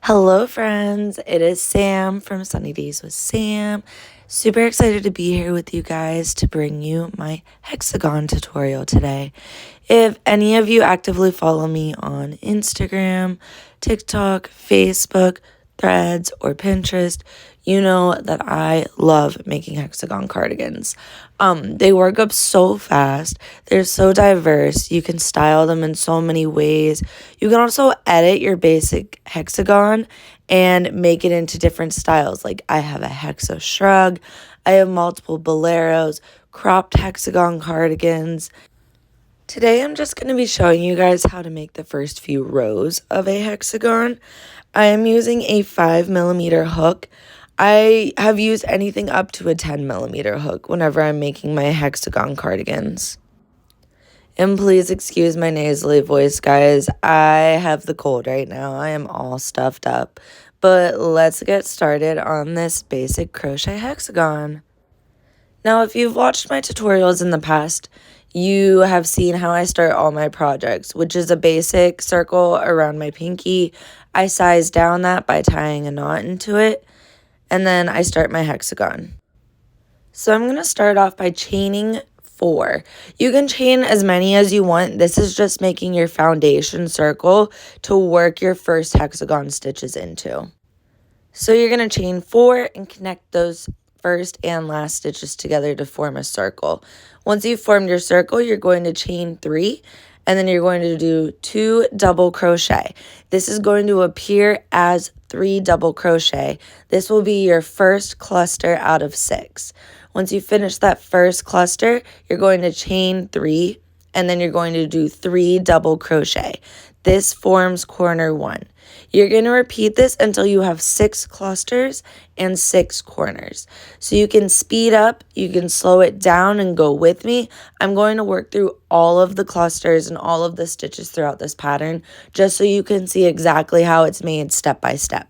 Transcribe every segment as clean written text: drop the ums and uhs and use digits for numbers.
Hello, friends. It is Sam from Sunny Days with Sam. Super excited to be here with you guys to bring you my hexagon tutorial today. If any of you actively follow me on Instagram, TikTok, Facebook, Threads, or Pinterest, you know that I love making hexagon cardigans. They work up so fast. They're so diverse. You can style them in so many ways. You can also edit your basic hexagon and make it into different styles. Like I have a hexa shrug. I have multiple boleros, cropped hexagon cardigans. Today I'm just going to be showing you guys how to make the first few rows of a hexagon. I am using a 5mm hook. I have used anything up to a 10mm hook whenever I'm making my hexagon cardigans. And please excuse my nasally voice, guys. I have the cold right now. I am all stuffed up. But let's get started on this basic crochet hexagon. Now, if you've watched my tutorials in the past, you have seen how I start all my projects, which is a basic circle around my pinky. I size down that by tying a knot into it, and then I start my hexagon. So I'm going to start off by chaining 4. You can chain as many as you want. This is just making your foundation circle to work your first hexagon stitches into. So you're going to chain 4 and connect those first and last stitches together to form a circle. Once you've formed your circle, you're going to chain 3 and then you're going to do 2 double crochet. This is going to appear as 3 double crochet. This will be your first cluster out of 6. Once you finish that first cluster, you're going to chain 3 and then you're going to do 3 double crochet. This forms corner 1. You're going to repeat this until you have 6 clusters and 6 corners. So you can speed up, you can slow it down and go with me. I'm going to work through all of the clusters and all of the stitches throughout this pattern just so you can see exactly how it's made step by step.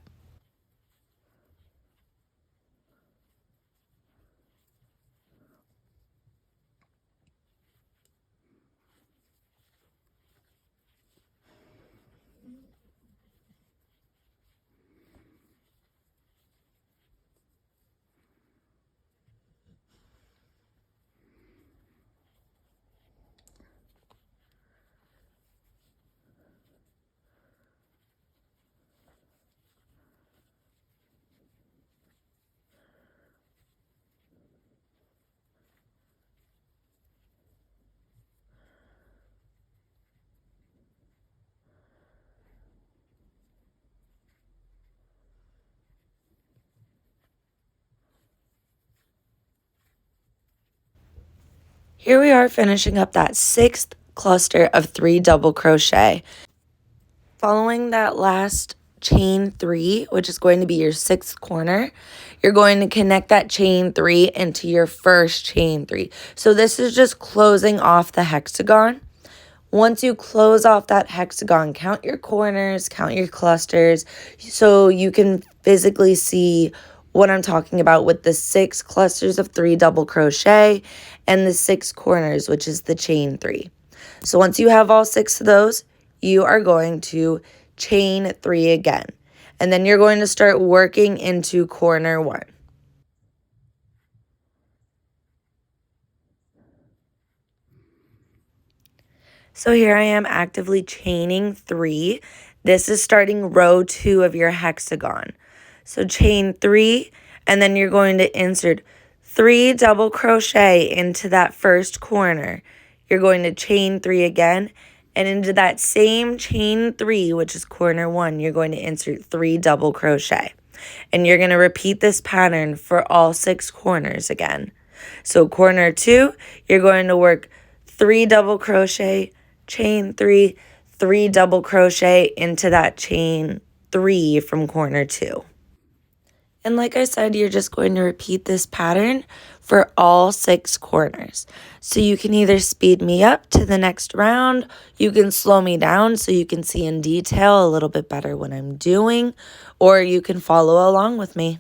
Here we are finishing up that 6th cluster of 3 double crochet. Following that last chain 3, which is going to be your 6th corner, you're going to connect that chain 3 into your first chain 3. So this is just closing off the hexagon. Once you close off that hexagon, count your corners, count your clusters, so you can physically see what I'm talking about with the 6 clusters of 3 double crochet and the 6 corners, which is the chain 3. So once you have all 6 of those, you are going to chain 3 again. And then you're going to start working into corner 1. So here I am actively chaining 3. This is starting row 2 of your hexagon. So chain 3, and then you're going to insert 3 double crochet into that first corner. You're going to chain 3 again, and into that same chain 3, which is corner 1, you're going to insert 3 double crochet. And you're going to repeat this pattern for all 6 corners again. So corner 2, you're going to work 3 double crochet, chain 3, 3 double crochet into that chain 3 from corner 2. And like I said, you're just going to repeat this pattern for all 6 corners. So you can either speed me up to the next round, you can slow me down so you can see in detail a little bit better what I'm doing, or you can follow along with me.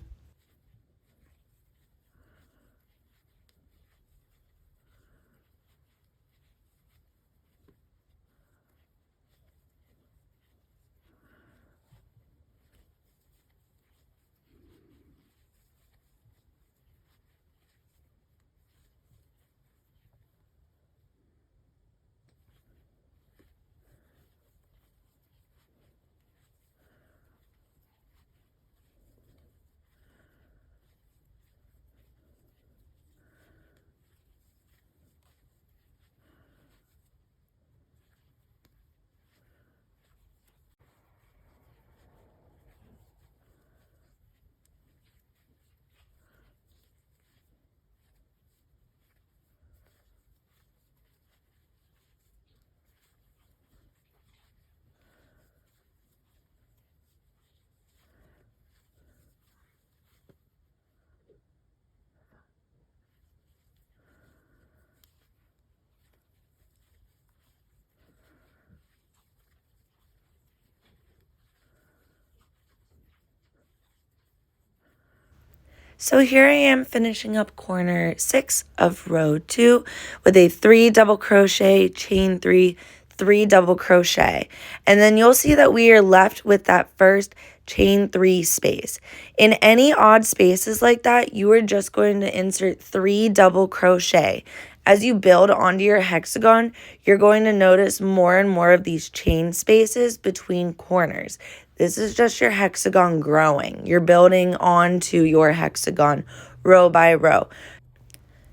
So here I am finishing up corner 6 of row 2 with a 3 double crochet, chain 3, 3 double crochet. And then you'll see that we are left with that first chain 3 space. In any odd spaces like that, you are just going to insert 3 double crochet. As you build onto your hexagon, you're going to notice more and more of these chain spaces between corners. This is just your hexagon growing. You're building onto your hexagon row by row.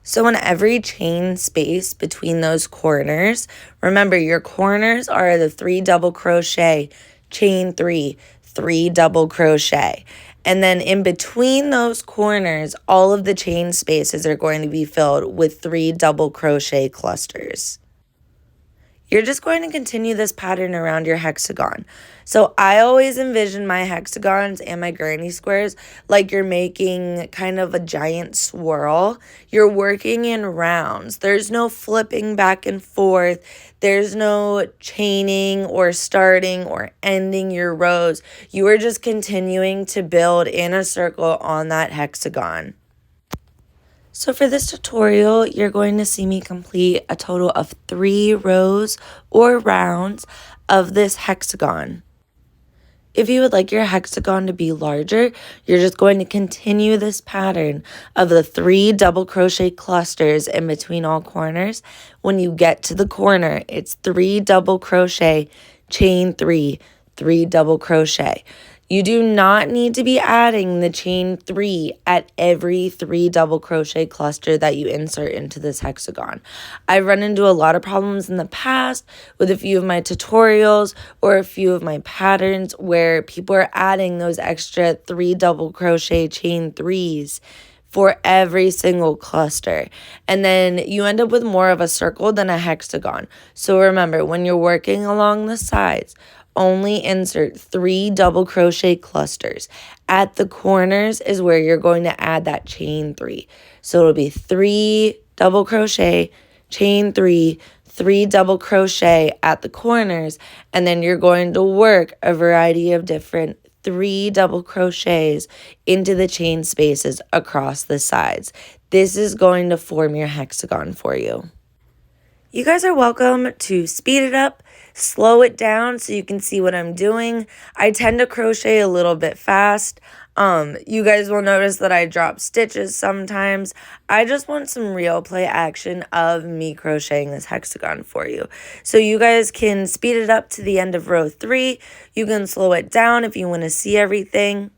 So in every chain space between those corners, remember your corners are the 3 double crochet, chain 3, 3 double crochet. And then in between those corners, all of the chain spaces are going to be filled with 3 double crochet clusters. You're just going to continue this pattern around your hexagon. So I always envision my hexagons and my granny squares like you're making kind of a giant swirl. You're working in rounds. There's no flipping back and forth. There's no chaining or starting or ending your rows. You are just continuing to build in a circle on that hexagon. So for this tutorial, you're going to see me complete a total of 3 rows or rounds of this hexagon. If you would like your hexagon to be larger, you're just going to continue this pattern of the 3 double crochet clusters in between all corners. When you get to the corner, it's 3 double crochet, chain 3, 3 double crochet. You do not need to be adding the chain 3 at every 3 double crochet cluster that you insert into this hexagon. I've run into a lot of problems in the past with a few of my tutorials or a few of my patterns where people are adding those extra 3 double crochet chain 3s for every single cluster. And then you end up with more of a circle than a hexagon. So remember, when you're working along the sides, only insert 3 double crochet clusters. At the corners is where you're going to add that chain 3. So it'll be 3 double crochet, chain 3, 3 double crochet at the corners, and then you're going to work a variety of different 3 double crochets into the chain spaces across the sides. This is going to form your hexagon for you. You guys are welcome to speed it up, slow it down so you can see what I'm doing. I tend to crochet a little bit fast. You guys will notice that I drop stitches sometimes. I just want some real play action of me crocheting this hexagon for you. So you guys can speed it up to the end of row 3. You can slow it down if you want to see everything.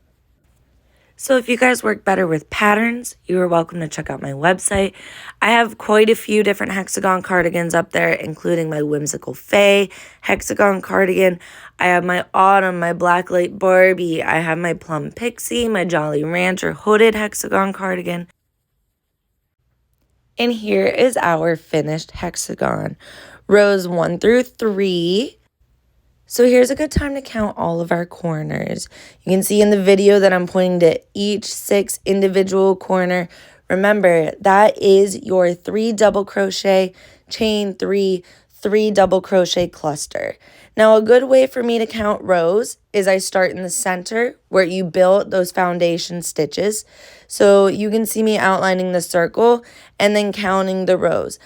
So if you guys work better with patterns, you are welcome to check out my website. I have quite a few different hexagon cardigans up there, including my Whimsical Fae hexagon cardigan. I have my Autumn, my Blacklight Barbie. I have my Plum Pixie, my Jolly Rancher hooded hexagon cardigan. And here is our finished hexagon. Rows 1 through 3. So here's a good time to count all of our corners. You can see in the video that I'm pointing to each 6 individual corner. Remember, that is your 3 double crochet, chain 3, 3 double crochet cluster. Now, a good way for me to count rows is I start in the center where you build those foundation stitches. So you can see me outlining the circle and then counting the rows.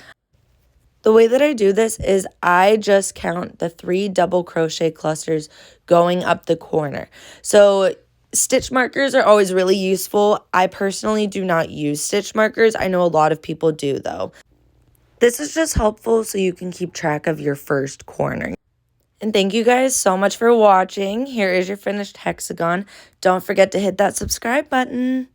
The way that I do this is I just count the 3 double crochet clusters going up the corner. So stitch markers are always really useful. I personally do not use stitch markers. I know a lot of people do though. This is just helpful so you can keep track of your first corner. And thank you guys so much for watching. Here is your finished hexagon. Don't forget to hit that subscribe button.